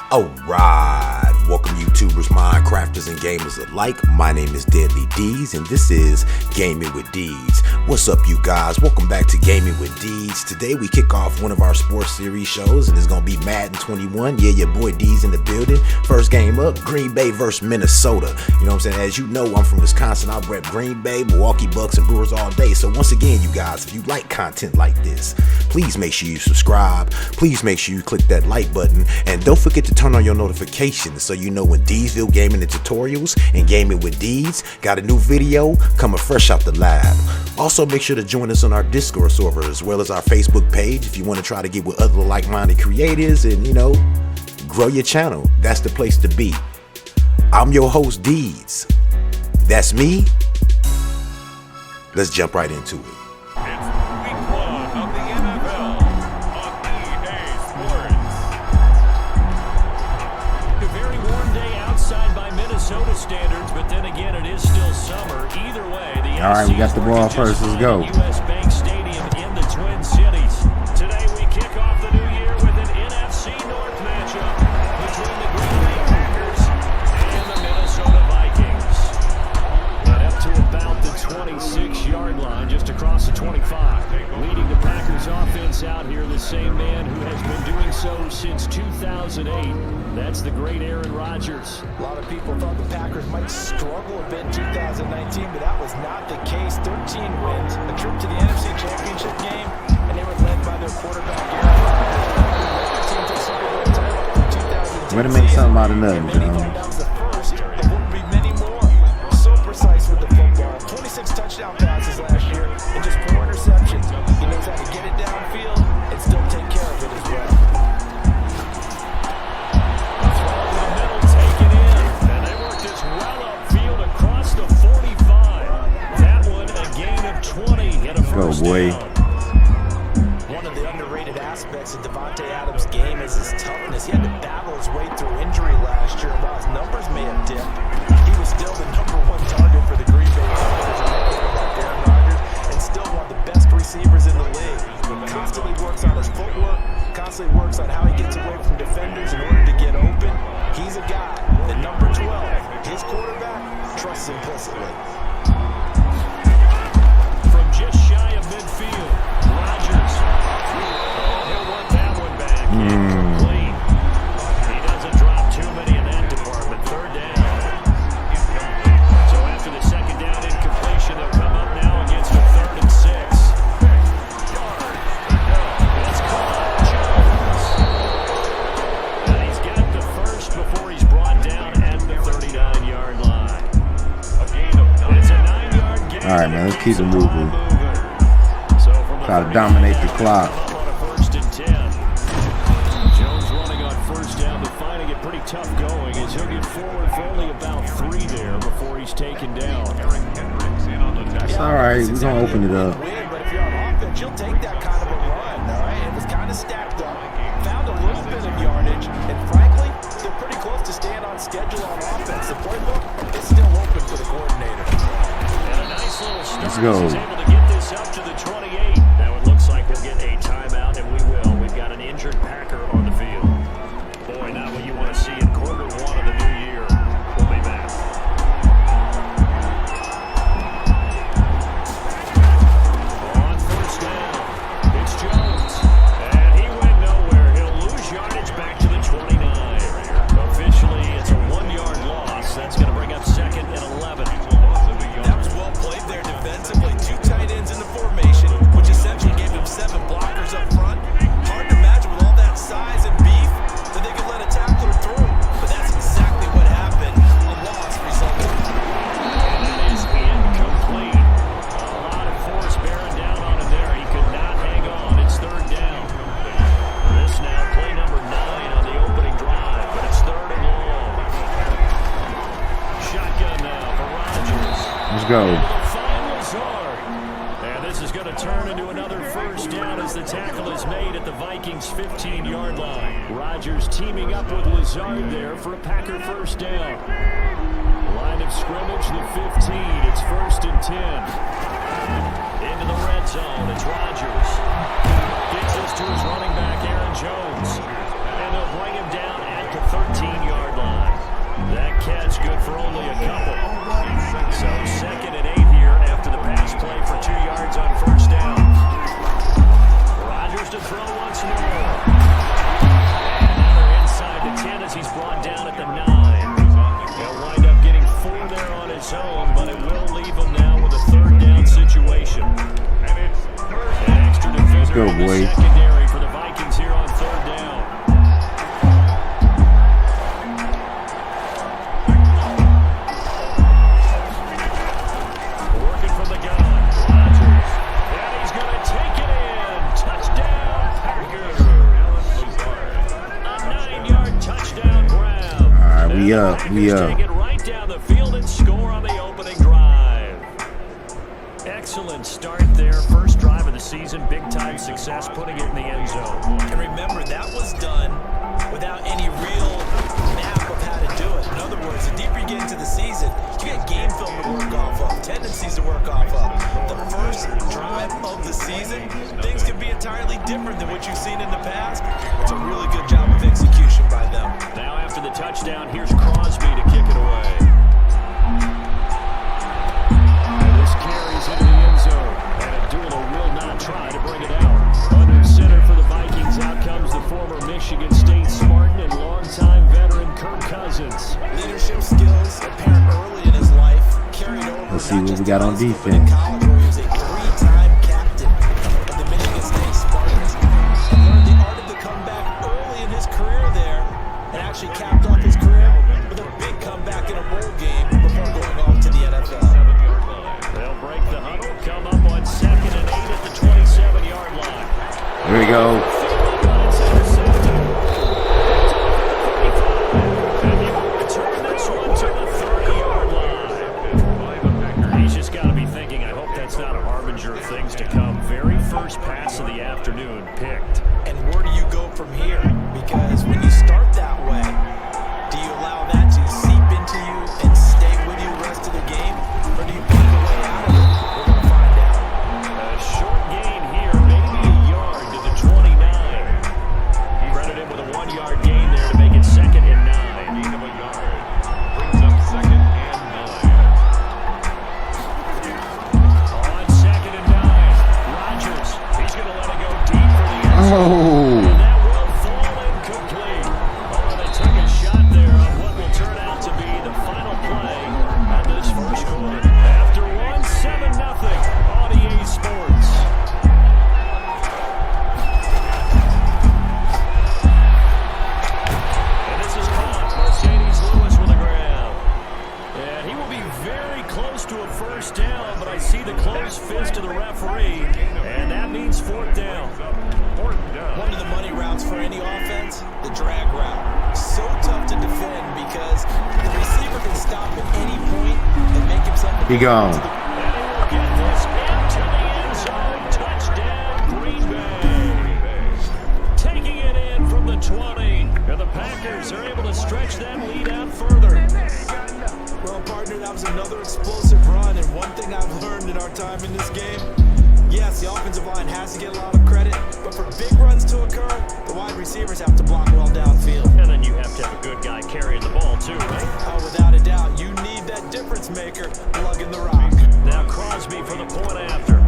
Alright, welcome YouTubers, Minecrafters, and gamers alike. My name is D33DZ, and this is Gaming with Deeds. What's up, you guys? Welcome back to Gaming with Deeds. Today we kick off one of our sports series shows, and it's gonna be Madden 21. Yeah, your boy D's in the building. First game up, Green Bay versus Minnesota. You know what I'm saying? As you know, I'm from Wisconsin. I rep Green Bay, Milwaukee Bucks, and Brewers all day. So once again, you guys, if you like content like this, please make sure you subscribe. Please make sure you click that like button, and don't forget to turn on your notifications so you know when Deedsville Gaming and Tutorials and Gaming with Deeds got a new video coming fresh out the lab. Also, make sure to join us on our Discord server as well as our Facebook page if you want to try to get with other like-minded creators and, you know, grow your channel. That's the place to be. I'm your host, Deeds. That's me. Let's jump right into it. Standards, but then again, it is still summer. Either way, the all right, we got the ball first. Let's go. US Bank Stadium in the Twin Cities. Today we kick off the new year with an NFC North matchup between the Green Bay Packers and the Minnesota Vikings. And up to about the 26-yard line, just across the 25. Leading the Packers offense out here, the same man who has been doing so since 2008. That's the great Aaron Rodgers. A lot of people thought the Packers might struggle a bit in 2019, but that was not the case. 13 wins, a trip to the NFC Championship game, and they were led by their quarterback, Aaron Rodgers. Way to make something out of nothing, That was the first. There will be many more. So precise with the football. 26 touchdown passes last year, and just 4 interceptions. He knows how to get it downfield and still take care of it as well. Go, boy. One of the underrated aspects of Devontae Adams' game is his toughness. He had to battle his way through injury last year, and while his numbers may have dipped, he was still the #1 target for the Green Bay Packers and Aaron Rodgers, and still one of the best receivers in the league. Constantly works on his footwork, constantly works on how he gets away from defenders in order to get open. He's a guy that number 12, his quarterback, trusts implicitly. Just shy of midfield, Rodgers. He'll want that one back. Incomplete. He doesn't drop too many in that department. Third down. So after the second down incompletion, they'll come up now against a 3rd and 6. It's caught. Jones. And he's got the first before he's brought down at the 39-yard line. It's a 9-yard gain. All right, man, let's keep it moving. Try to dominate the clock. First and 10. Jones running on first down, but finding it pretty tough going as he'll get forward for only about 3 there before he's taken down. That's all right. We're gonna open it up. But if you're on offense, you'll take that kind of a run. All right, it was kind of stacked up, found a little bit of yardage, and frankly, they're pretty close to staying on schedule on offense. The playbook is still open for the coordinator. And a nice little start. Let's go. He's able to get this up to the 28. Now it looks like we'll get a timeout, and we will. We've got an injured Packer on the field. Boy, not what you want to see in quarter 1 of the new year. We'll be back. On first down, it's Jones. And he went nowhere. He'll lose yardage back to the 29. Officially, it's a 1-yard loss. That's going to bring up 2nd and 11. That was well played there defensively. 2 tight ends in the formation, which essentially gave him 7 blockers up front. Hard to imagine with all that size and beef that they could let a tackler through. But that's exactly what happened. A loss resulted. And that is incomplete. A lot of force bearing down on him there. He could not hang on. It's 3rd down. This now play number 9 on the opening drive, but it's 3rd and long. Shotgun now for Rodgers. Let's go. And this is going to turn into another first down as the tackle is made at the Vikings 15-yard line. Rodgers teaming up with Lazard there for a Packer first down. Line of scrimmage, the 15. It's 1st and 10. Into the red zone. It's Rodgers. Gets this to his running back, Aaron Jones. And they'll bring him down at the 13. go, boy. Secondary for the Vikings here on third down. Working from the gun. Rodgers. And he's going to take it in. Touchdown, Packers. A 9-yard touchdown grab. All right, we up. Take it right down the field and score on the opening drive. Excellent start there. First drive of the season. Big-time success putting it in the end zone. And remember, that was done without any real map of how to do it. In other words, the deeper you get into the season, you get game film to work off of, tendencies to work off of. The first drive of the season, things can be entirely different than what you've seen in the past. It's a really good job of execution by them. Now after the touchdown, here's Crosby to kick it away. And this carries into the end zone. And Abdullah will not try to bring it out. Under center for the Vikings, out comes the former Michigan State Spartan and longtime veteran Kirk Cousins. Leadership skills apparent early in his life, carried over. Let's see what we got on defense. College, where he was a three-time captain of the Michigan State Spartans. He learned the art of the comeback early in his career there, and actually capped off his career with a big comeback in a bowl game before going off to the NFL. They'll break the huddle, come up on 2nd and 8 at the 27-yard line. Here we go. He's just got to be thinking, I hope that's not a harbinger of things to come. Very first pass of the afternoon picked. And where do you go from here? Because when you start that way, do you allow that to seep into you and stay with you the rest of the game? Or do you pick a way out of it? We're going to find out. A short gain here, maybe a yard to the 29. Credit him with a 1-yard gain there to make it 2nd and 9. Gain of a yard. Brings up 2nd and 9. On 2nd and 9, Rodgers, he's going to let it go deep for the end zone. Oh. And that will fall incomplete. Oh, they took a shot there on what will turn out to be the final play of this first quarter. After 1-7-0 on EA Sports. And this is caught. Mercedes Lewis with a grab. And he will be very close to a first down, but I see the closed fist of the referee, and that means 4th down. One of the money routes for any offense, the drag route. So tough to defend because the receiver can stop at any point and make himself Be gone. And he will get this into the end zone. Touchdown, Green Bay. Taking it in from the 20. And the Packers are able to stretch that lead out further. Well, partner, that was another explosive run, and one thing I've learned in our time in this game, yes, the offensive line has to get a lot of credit, but for big runs to occur, the wide receivers have to block well downfield. And then you have to have a good guy carrying the ball too, right? Oh, without a doubt, you need that difference maker lugging the rock. Now Crosby for the point after.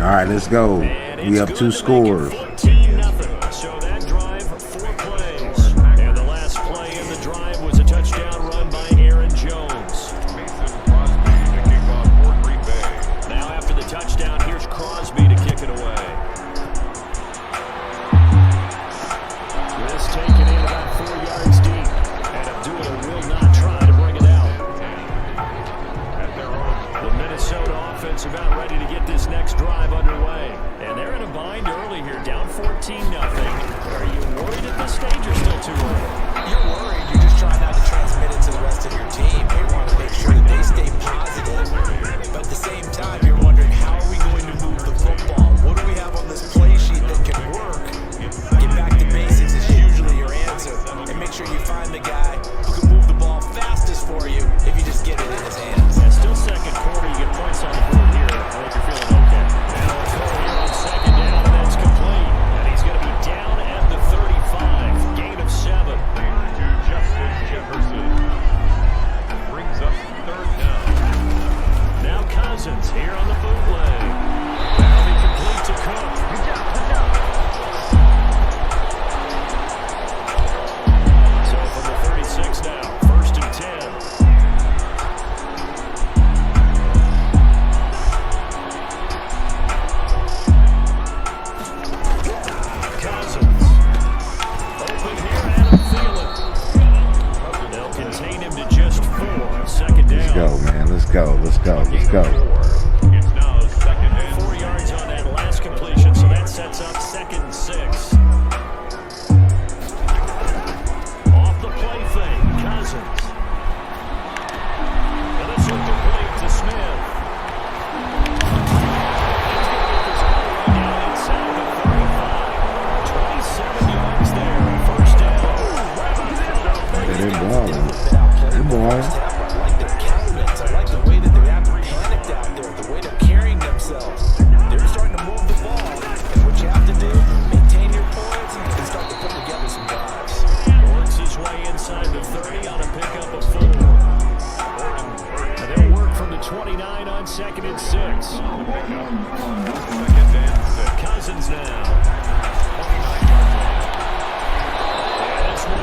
All right, let's go. And We it's up good 2 to scores. make it 14-0. So that drive, 4 plays. And the last play in the drive was a touchdown run by Aaron Jones. Now after the touchdown, here's Crosby to kick it away. This taken in about 4 yards deep. And Abdullah will not try to bring it out. The Minnesota offense about ready to get this next drive underway. And they're in a bind early here, down 14-0. Are you worried at this stage or still too early? You're worried. You're just trying not to transmit it to the rest of your team. You want to make sure that they stay positive. But at the same time, you're wondering, how are we going to move the football? What do we have on this play sheet that can work? Get back to basics is usually your answer. And make sure you find the guy who can move the ball fastest for you if you just get it in his hands. And still second quarter, you get points on the board here. I think you're feeling okay. And on second down, and that's complete. And he's going to be down at the 35. Gain of 7.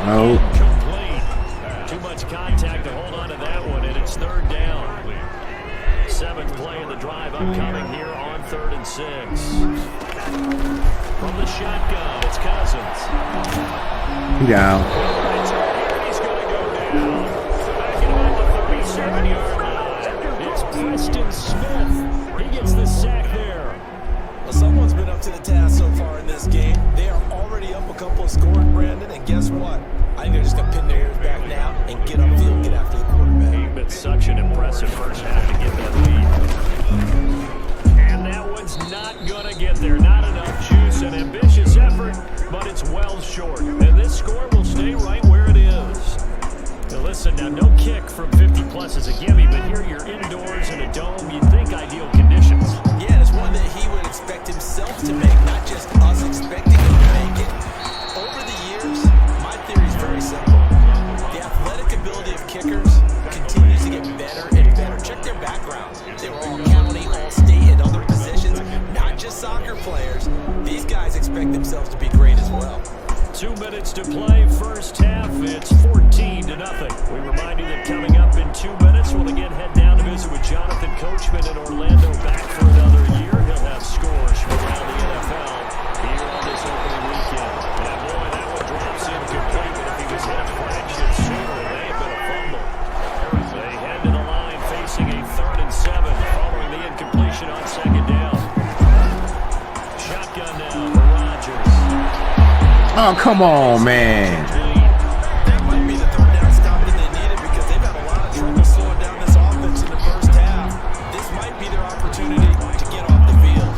No. Incomplete. Too much contact to hold on to that one, and it's third down. 7th play of the drive upcoming here on 3rd and 6. From the shotgun, it's Cousins. He down. He's going to go down. Back at about the 37-yard line. It's Preston Smith. He gets the sack there. Well, someone's been up to the task so far in this game. They are already up a couple of scores, Brandon, and guess what? I think they're just going to pin their ears back now and get upfield, get after the quarterback. He's been such an impressive first half to get that lead. And that one's not going to get there. Not enough juice. An ambitious effort, but it's well short. And this score will stay right where it is. Now listen, now no kick from 50-plus is a gimme, but here you're indoors in a dome. You'd think ideal conditions. Yeah, and it's one that he would expect himself to make, not just us expecting him to make it. Over the years, my theory is very simple. The athletic ability of kickers continues to get better and better. Check their backgrounds. They were all county, all state, and other positions, not just soccer players. These guys expect themselves to be great as well. 2 minutes to play, first half. It's 14-0. We remind you that coming up in 2 minutes, we'll again head down to visit with Jonathan Coachman in Orlando, back for another year. He'll have scores from around the NFL here on this opening weekend. And boy, that one drops incomplete, but if he was hit fraction sooner, it may have been a fumble. They head to the line facing a 3rd and 7 following the incompletion on 2nd down. Shotgun now for Rodgers. Oh, come on, man. That might be the third down stop that they needed because they've had a lot of trouble slowing down this offense in the first half. This might be their opportunity to get off the field.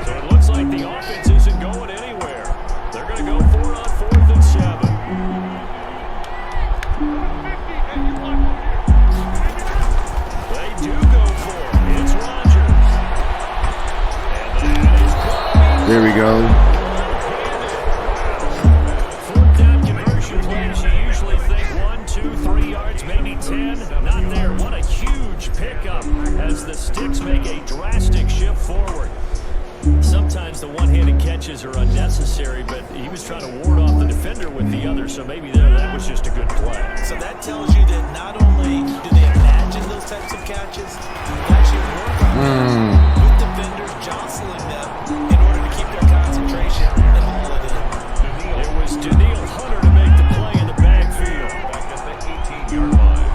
So it looks like the offense isn't going anywhere. They're going to go for it on 4th and 7. They do go for it. It's Rodgers. And that is going to be There we go. 4th down conversion plays. You usually think 1, 2, 3 yards, maybe 10. Not there. What a huge pickup as the sticks make a drastic shift forward. Sometimes the one-handed catches are unnecessary, but he was trying to ward off the defender with the other, so maybe that was just a good play. So that tells you that not only do they imagine those types of catches, they actually work on them with defenders jostling them in order to keep their concentration and haul it in. It was Daniil Hunter to make the play in the backfield. Back at the 18-yard line.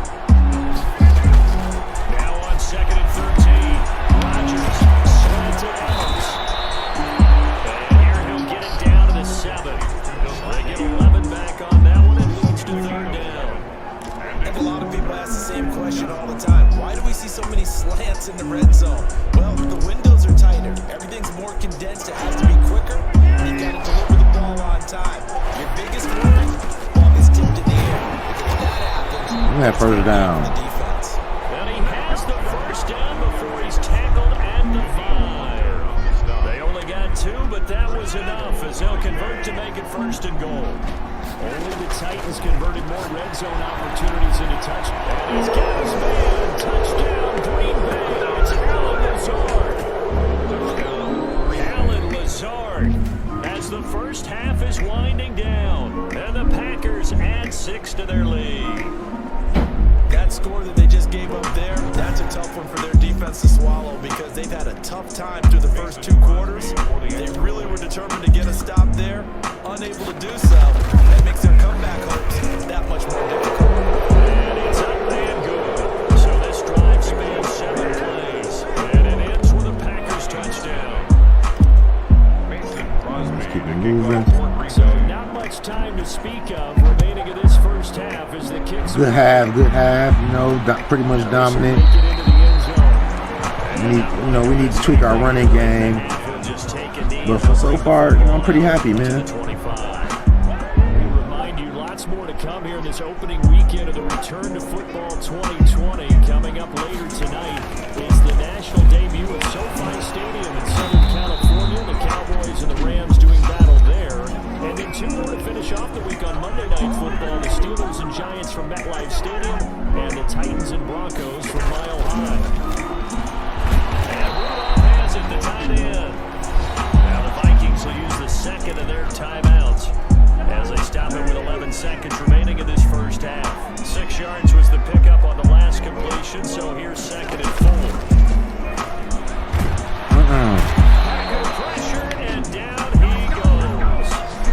Now on 2nd and 13, Rodgers slanted Adams. And here he'll get it down to the 7. They get 11 back on that one and leads to 3rd down. I think a lot of people ask the same question all the time. Why do we see so many slants in the red zone? Well, the windows are tighter. Everything's more condensed. It has to be quicker. And you've got to deliver the ball on time. Your biggest worry, ball gets tipped in the air. Because if that happens, We had first down. the defense. And he has the first down before he's tackled at the 5. They only got 2, but that was enough as they'll convert to make it 1st and goal. Only the Titans converted more red zone opportunities into touchdowns. And he's got his man. Touchdown, Green Bay. It's Alan Lazard. Alan Lazard as the first half is winding down. And the Packers add 6 to their lead. That score that they just gave up there, that's a tough one for their defense to swallow because they've had a tough time through the first 2 quarters. They really were determined to get a stop there, unable to do so. That makes their comeback hopes that much more difficult. And it's up and good. So this drive spans 7 plays. And it ends with a Packers touchdown. Let's keep it moving. So not much time to speak of remaining in this first half as the kicks Good half. You know, pretty much dominant. make it into the end zone. We need to tweak our running game. He'll just take a knee. But for so far, I'm pretty happy, man. 25. We remind you lots more to come here in this opening weekend of the Return to Football 2020. Coming up later tonight is the national debut at SoFi Stadium in Southern California. The Cowboys and the Rams doing battle there. And then 2 more to finish off the week on Monday Night Football. The Steelers and Giants from MetLife Stadium. and the Titans and Broncos from Mile High. And Rudolph has it to tight end. Now the Vikings will use the second of their timeouts as they stop it with 11 seconds remaining in this first half. 6 yards was the pickup on the last completion, so here's second and 4. Packer pressure, and down he goes.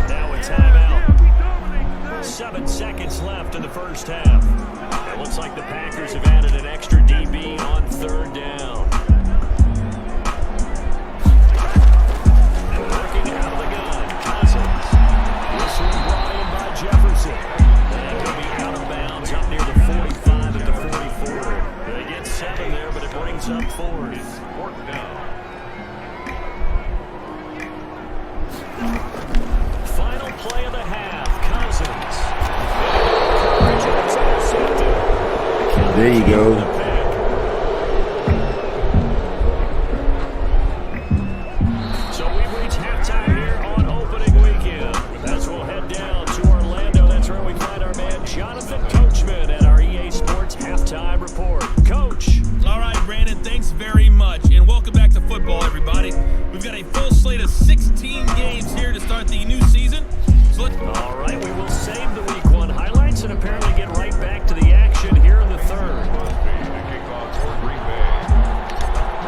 Now a timeout. 7 seconds left in the first half. It looks like the Packers have added an extra DB on third down. And working out of the gun, Cousins. This one brought in by Jefferson. And he'll be out of bounds up near the 45 at the 44. They get 7 there, but it brings up 4th. Fourth down. Final play of the half, Cousins. There you go. So we've reached halftime here on opening weekend. As we'll head down to Orlando, that's where we find our man Jonathan Coachman at our EA Sports Halftime Report. Coach. All right, Brandon, thanks very much. And welcome back to football, everybody. We've got a full slate of 16 games here to start the new season. So all right, we will save the Week 1 highlights and apparently get right back to the action here in the third.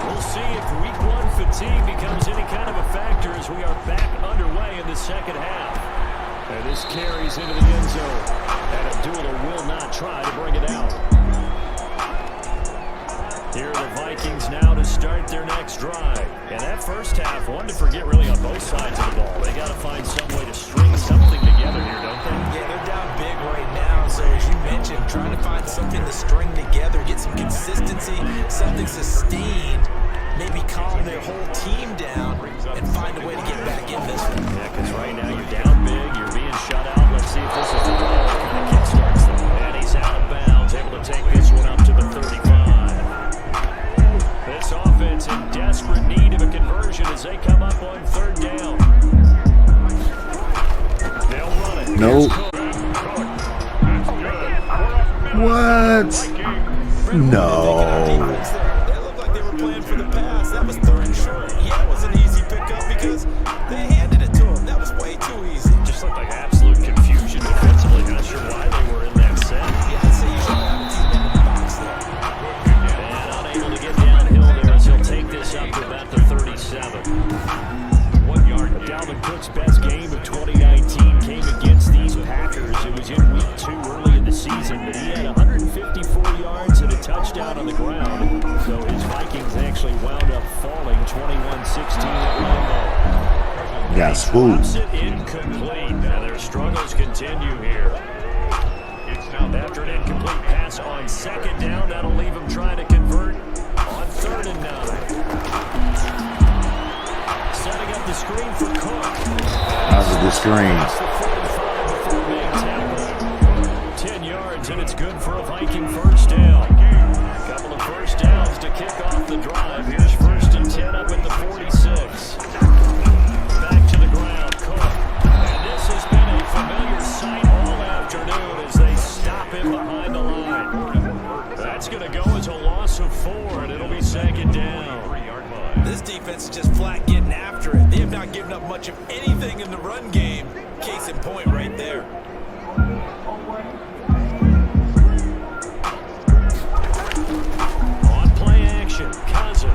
We'll see if Week 1 fatigue becomes any kind of a factor as we are back underway in the second half. And this carries into the end zone. And Abdullah will not try to bring it out. Here are the Vikings now to start their next drive. And that first half, one to forget really on both sides of the ball. They got to find some way to string something together here, don't they? Yeah, they're down big right now. So as you mentioned, trying to find something to string together, get some consistency, something sustained, maybe calm their whole team down and find a way to get back in this one. Yeah, because right now you're down big, you're being shut out. Let's see if this is the drive that kind of kickstarts them. And he's out of bounds, able to take this one up to the 35. This offense in desperate need of a conversion as they come up on third down. They'll run it. Nope. What? No. They looked like they were playing for the pass. That was third and short. Yeah, it was an easy pickup because they handed it to him. That was way too easy. Just looked like absolute confusion defensively. Not sure why they were in that set. Yeah, I'd say you should have a team in the box there. And unable to get downhill there as he'll take this up to about the 37. 1 yard. Dalvin Cook's best game of 2019 came against these Packers. It was in Week 2 early in the season, but he had 154 yards and a touchdown on the ground. So his Vikings actually wound up falling 21-16 at Lambeau. Got spooked. Drops it incomplete. Now their struggles continue here. After an incomplete pass on second down, that'll leave him trying to convert on 3rd and 9. Setting up the screen for Cook. That was a good screen. 10 yards, and it's good for a Viking first down. A couple of first downs to kick off the drive. Here's 1st and 10 up at the 46. Back to the ground, Cook. And this has been a familiar sight all afternoon as they stop him behind the line. That's going to go as a loss of 4, and it'll be 2nd down. This defense is just flat getting after it. They have not given up much of anything in the run game. Case in point right there. On play action, Cousins.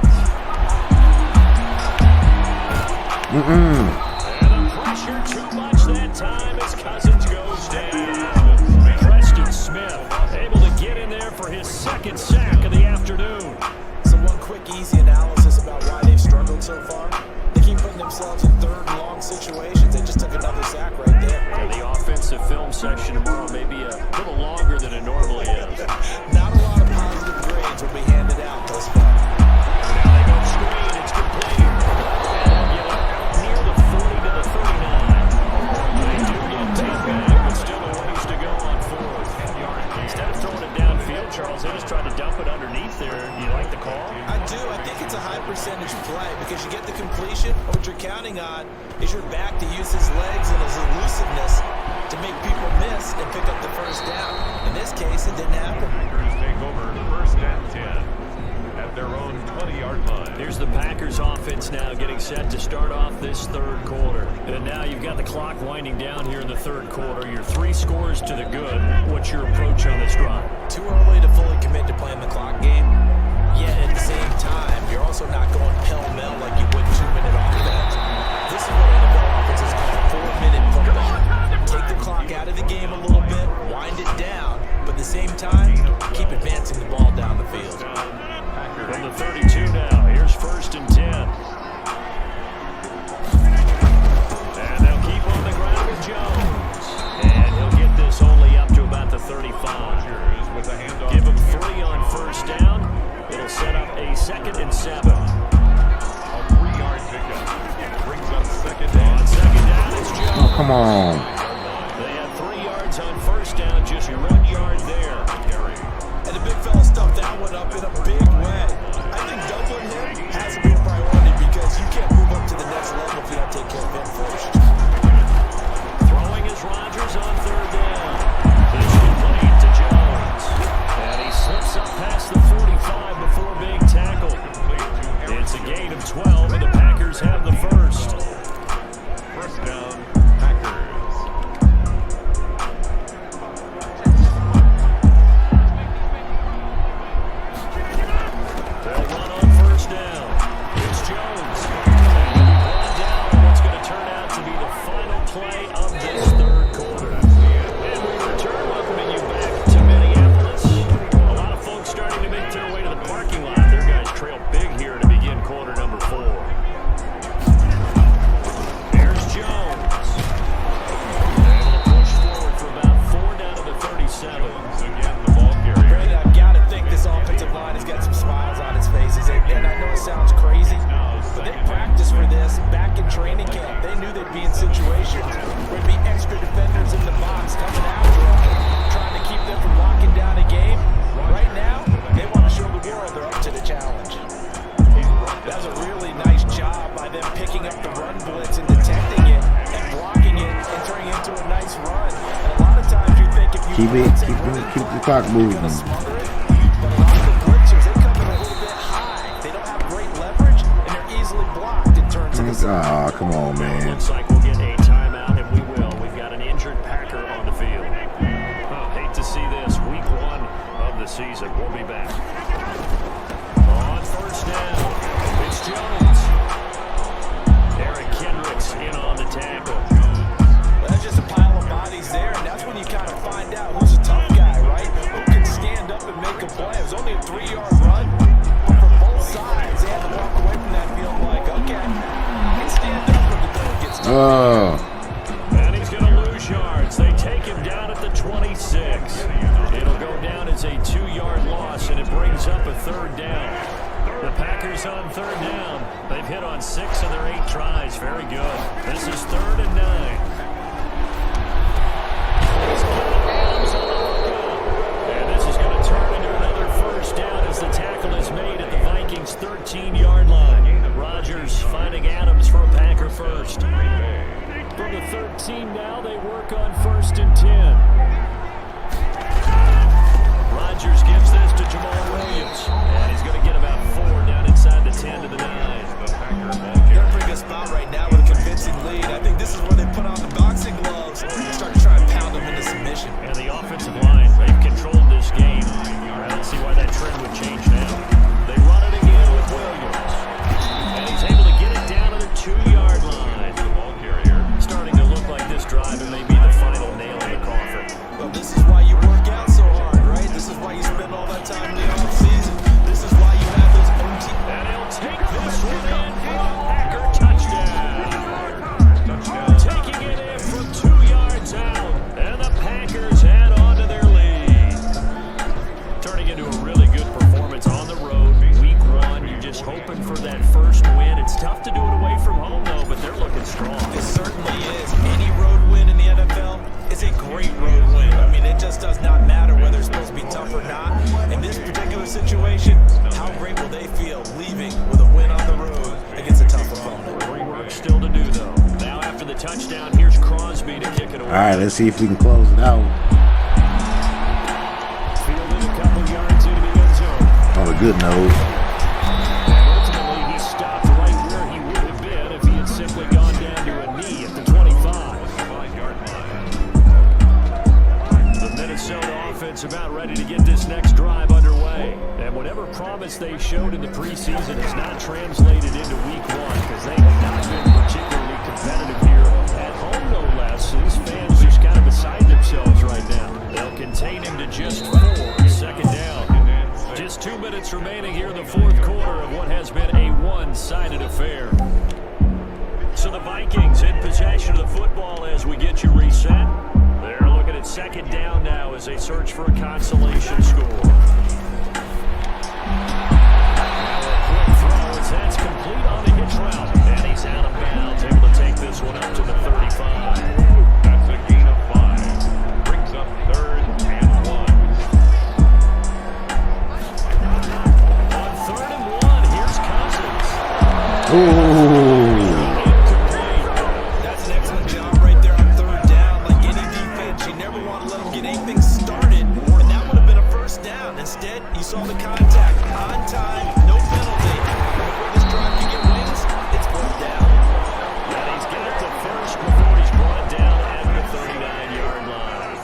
And the pressure too much that time as Cousins goes down. Preston Smith able to get in there for his 2nd sack of the afternoon. So one quick, easy analysis about why they've struggled so far. They keep putting themselves in 3rd and long situations. They just took another sack right there. And the offensive film section tomorrow may be a little longer than it normally is. Not a lot of positive grades will be handed out thus far. Now they go screen, it's complete. And get out near the 40 to the 39. They do get 10 back, but still a ways to go on 4th. Instead of throwing it downfield, Charles, they just tried to dump it underneath there. Do you like the call? I do. I think it's a high percentage play because you get the completion. What you're counting on is your back to use his legs and his elusiveness to make people miss and pick up the first down. In this case, it didn't happen. Packers take over first and 10 at their own 20-yard line. Here's the Packers offense now getting set to start off this third quarter. And now you've got the clock winding down here in the third quarter. You're 3 scores to the good. What's your approach on this drive? Too early to fully commit to playing the clock game. Yet at the same time, you're also not going pell-mell like you would 2-minute offense. This is what NFL offenses call a 4-minute pullback. Take the clock out of the game a little bit, wind it down, but at the same time, keep advancing the ball down the field. From the 32 now, here's first and 10. And they'll keep on the ground with Jones. And he'll get this only up to about the 35. Give him 3 on first down. It'll set up a 2nd and 7. A 3-yard pickup. Brings up second down. On second down, it's Jones. Oh, come on. They have 3 yards on first down, just 1 yard there. And the big fella stuffed that one up in a big way. I think doubling him has to be a priority because you can't move up to the next level if you don't take care of him first. Throwing is Rodgers on third down. Pitch complete to Jones. And he slips up past the 45 before being tackled. It's a gain of 12, and the Packers have the first. First down, Packers. They'll run on first down. It's Jones. And he'll be brought down on what's going to turn out to be the final play of this third quarter. And we return welcoming you back to Minneapolis. A lot of folks starting to make their way to the parking lot. Their guys trail big here to begin quarter number 4. There's Jones. And he'll push forward for about 4 down to the 37. Again, the ball carrier. Brandon, I've got to think this offensive line has got some smiles on its faces. And I know it sounds crazy, but they practiced for this back in training camp. They knew they'd be in situations where there'd be extra defenders in the box coming after them, trying to keep them from locking down a game. Right now, they want to show the world they're up to the challenge. That was a really nice job by them picking up the run blitz and detecting it and blocking it and turning it into a nice run. And a lot of times you think if you Keep the clock moving. smother it, but a lot of the blitzers, they come in a little bit high. They don't have great leverage, and they're easily blocked in terms of the Ah, come on, man. Looks like we'll get a timeout, and we will. We've got an injured Packer on the field. Oh, hate to see this. Week 1 of the season. We'll be back. On first down, it's Jones. Eric Kendricks in on the tackle. That's just a pile of bodies there, and that's when you kind of find out who's a tough guy, right? Who can stand up and make a play. It was only a 3-yard run, but for both sides, they had to walk away from that field like, okay, I can stand up when the door gets tough. Oh, And he's going to lose yards. They take him down at the 26. It'll go down as a 2-yard loss, and it brings up a third down. The Packers on third down. They've hit on 6 of their 8 tries. Very good. This is 3rd and 9. And this is going to turn into another first down as the tackle is made at the Vikings' 13-yard line. Rodgers finding Adams for a Packer first. From the 13 now, they work on 1st and 10. Rodgers gives this to Jamal Williams. And he's going to get about 4 down inside the 10 to the 9. They're in a pretty good spot right now with a convincing lead. I think this is where they put on the boxing gloves and start to try and pound them into submission. And the offensive line, they've controlled this game. I don't see why that trend would change now. They run it again with Williams. And he's able to get it down to the 2-yard line. Starting to look like this drive, it may be the final nail in the coffin. Well, this is why you work out so hard, right? This is why you spend all that time in the offseason. This is why you have those OT. And he'll take this one in for a Packer touchdown. Taking it in from 2 yards out. And the Packers add on to their lead. Turning into a really good performance on the road. Week 1, you're just hoping for that first win. It's tough to do it away from home, though, but they're looking strong. It certainly is. Any road win in the NFL is a great road win. I mean, it just does not matter whether it's supposed to be tough or not. In this particular situation, how great will they feel leaving with a win on the road against a tough opponent? Work still to do, though. Now after after the touchdown. Here's Crosby to kick it away. All right, let's see if we can close it out. Fielded a couple yards into the end zone. On a good note. And ultimately, he stopped right where he would have been if he had simply gone down to a knee at the 25-yard line. The Minnesota offense about ready to get this next drive underway. And whatever promise they showed in the preseason has not translated into week one because they have not been particularly competitive here at home, no less. These fans just kind of beside themselves right now. They'll contain him to just 4, second down. Just 2 minutes remaining here in the fourth quarter of what has been a one-sided affair. So the Vikings in possession of the football as we get you reset. They're looking at second down now as they search for a consolation score. That's complete on the hitch route, and he's out of bounds, able to take this one up to the 35. That's a gain of 5. Brings up 3rd and 1. On 3rd and 1, here's Cousins. Ooh. That's an excellent job right there on 3rd down. Like any defense, you never want to let them get anything started, and that would have been a first down. Instead, you saw the contact on time, no penalty. Before this drive can get wings, it's 4th down. And he's got the first before he's brought down at the 39-yard line.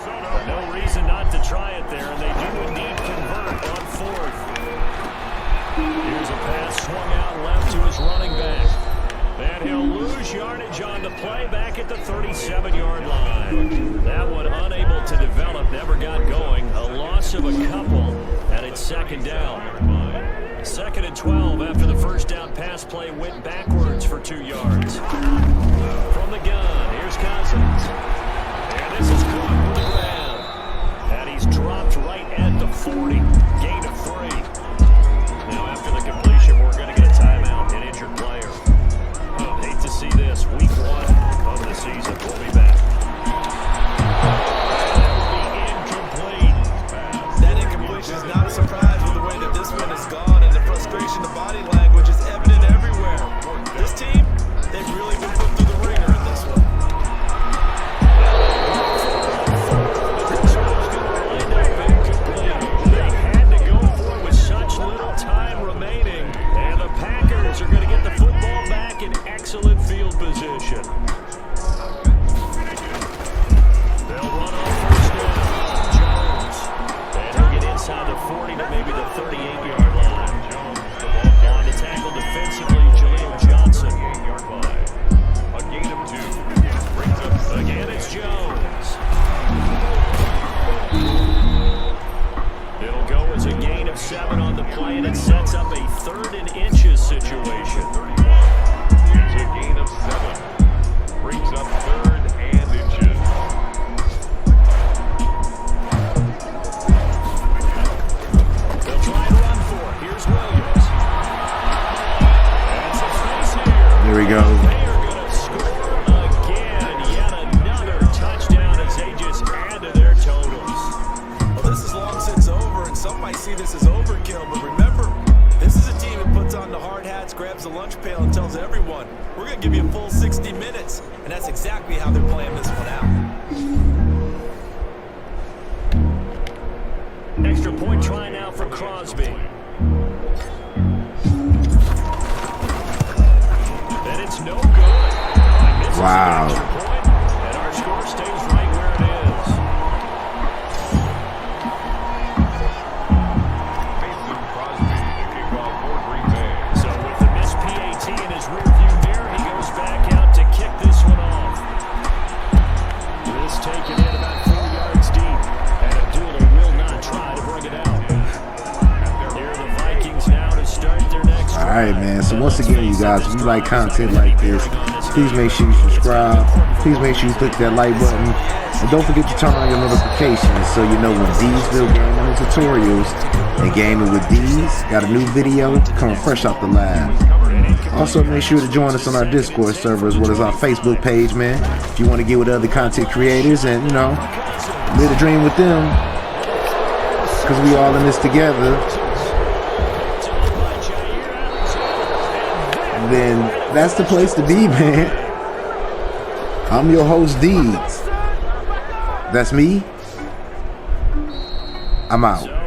No reason not to try it there, and they do indeed convert on 4th. Here's a pass swung out left to his running back. And he'll lose yardage on the play back at the 37-yard line. That one unable to develop, never got going. A loss of a couple, and it's second down. 2nd and 12 after the first down pass play went backwards for 2 yards. From the gun, here's Cousins. And this is caught for the ground. And he's dropped right at the 40. Gain of 3. Now after the completion, we're going to get a timeout and injured player. Hate to see this. Week 1 of the season. We'll be back. That will be incomplete. That incompletion is not a surprise with the way that this one has gone, and the frustration, the body language is evident everywhere. This team, they've really been put through the ringer in this one. They had to go for it with such little time remaining, and the Packers are going to get the football back in excellent field position. They'll run on first down. Jones. And he'll get inside the 40 to maybe the 38-yard line. On to tackle defensively, Jaleel Johnson. A gain of 2. Brings up Again, it's Jones. It'll go as a gain of 7 on the play, and it sets up a 3rd and inches situation. It's a gain of 7. Brings up 3rd and inches. They'll try to run for it. Here's Williams. And some space here. There we go. They are going to score again. Yet another touchdown as they just add to their totals. Well, this is long since over, and some might see this as overkill, but remember, this is a team that puts on the hard hats, grabs the lunch pail, and tells everyone, we're going to give you a full 60 minutes, and that's exactly how they're playing this one out. Extra point try now for Crosby. And it's no good. Wow. Extra point, and our score stays right where it is. Mason Crosby to kick off for Green Bay. So with the missed PAT in his rearview mirror, he goes back out to kick this one off. This taken in about 4 yards deep, and Abdullah will not try to bring it out. Here are the Vikings now to start their next drive. All right, man. So once again, you guys, if you like content like this, please make sure you subscribe. Please make sure you click that like button. And don't forget to turn on your notifications so you know when D'sville Gaming Tutorials and Gaming with D's got a new video coming fresh out the lab. Also, make sure to join us on our Discord server as well as our Facebook page, man. If you want to get with other content creators and, you know, live the dream with them, because we all in this together, then that's the place to be, man. I'm your host, Deeds. That's me. I'm out.